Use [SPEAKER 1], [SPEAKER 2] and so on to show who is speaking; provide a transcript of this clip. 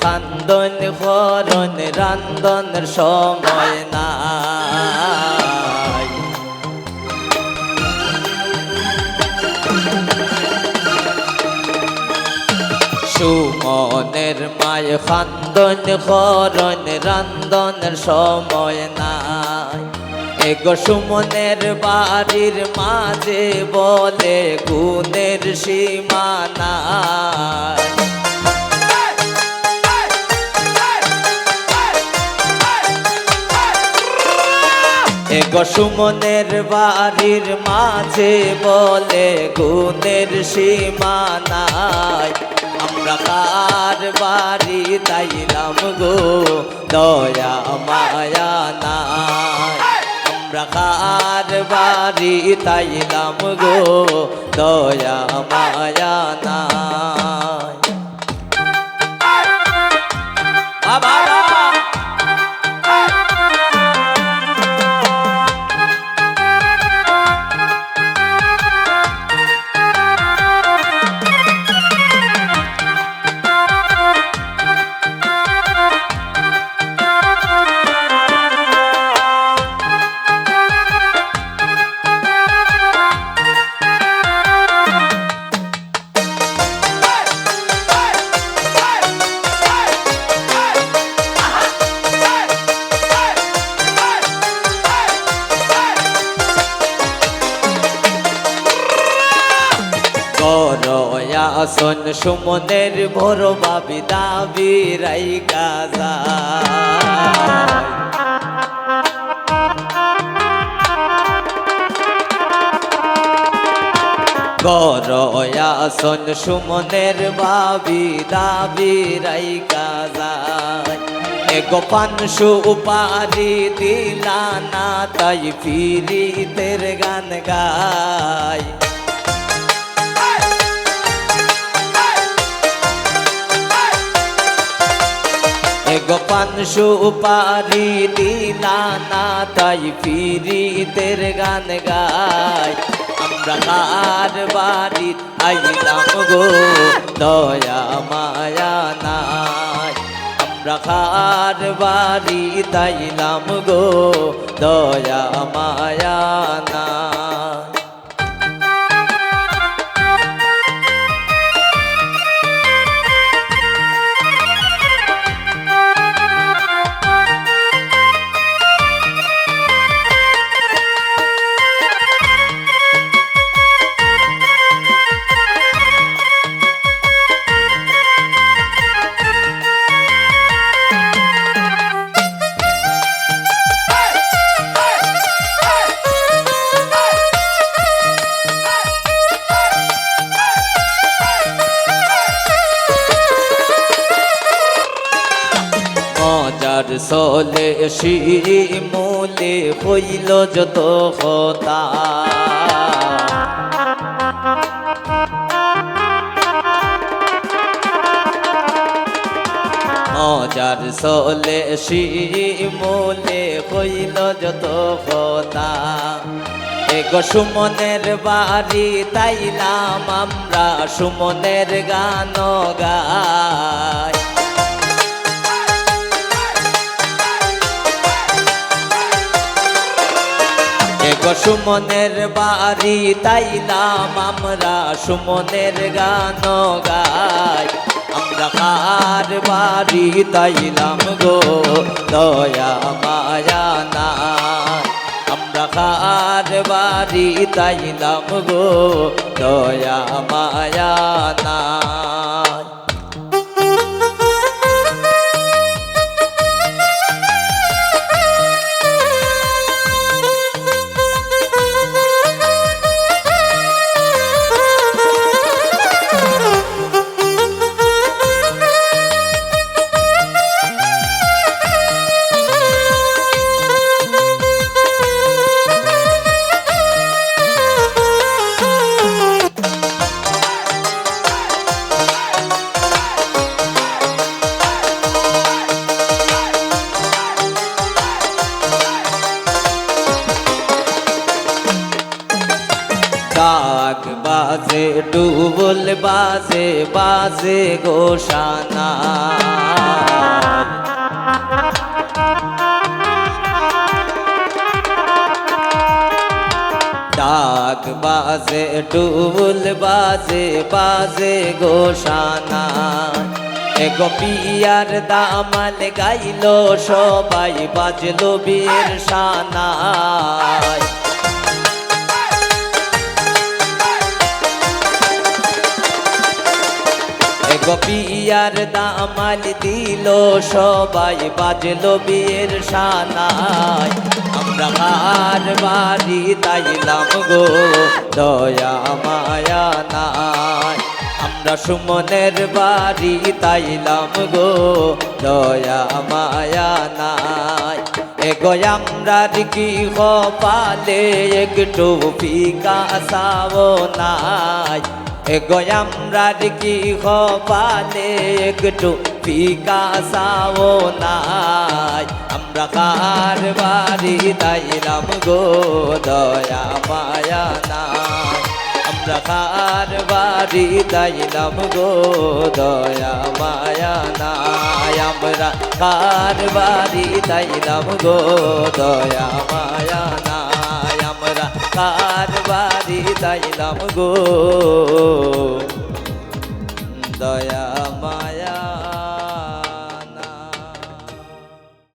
[SPEAKER 1] খান্দন হরণ রান্দনের সময় নাই। সুমনের মায় খান্দন হরণ রান্দনের সময় নাই। এগো সুমনের বাড়ির মাঝে বলে গুণের সীমানা। এগো সুমনের বাড়ির মাঝে বলে গুণের সীমানায়। আমরা কার বাড়ি তাইলাম গো দয়া মায়া নাই। আমরা কার বাড়ি তাইলাম গো দয়া মায়া নাই। বাবা আসন সুমনের ভোর ভাবি দাবি রাই গাজা। আসন সুমনের ভাবি দাবি রাই গাজা। এগো পানসু উপারি দিলা না তাই ফিরিতের গান গাই। এগো পানসু উপারি দিলা না তাই ফিরিতের গান গাই। আমরা কার বাড়ি আইলাম গো দয়া মায়া নাই। আমরা কার বাড়ি তাইলাম গো দয়া মায়া নাই। মজার চলে শিমুলে হইল যত কথা। মজার চলে শিমুলে হইল যত কথা। এগো সুমনের বাড়ি তাইলাম আমরা সুমনের গান গাই। এগো সুমনের বাড়ি তাইলাম আমরা সুমনের গান গাই। আমরা কার বাড়ি তাইলাম গো দয়া মায়া নাই। আমরা কার বাড়ি তাইলাম গো দয়া মায়া নাই। বাজে ডুবুল বাজে বাজে গোসানা ডাক বাজে ডুবুল বাজে বাজে গোসানা এগো পিয়ার দামাল গাইলো সবাই বাজলো বীর শানায় এগো পিয়ার দামাল দিল সবাই বাজলো বীর শানায় আমরা কার বাড়ি তাইলাম গো দয়া মায়া নাই আমরা সুমনের বাড়ি তাইলাম গো দয়া মায়া নাই এগো আমরার কি কপালে একটু ফিকা সাবো নাই এগো আমরার কি কপালে একটু ফিকা সাবো নাই আমরা কার বাড়ি তাইলাম গো দয়া মায়া নাই আমরা কার বাড়ি তাইলাম গো দয়া মায়া নাই আমরা কার বাড়ি তাইলাম গো দয়া মায়া নাই আমরা কার বাড়ি তাইলাম গো দয়া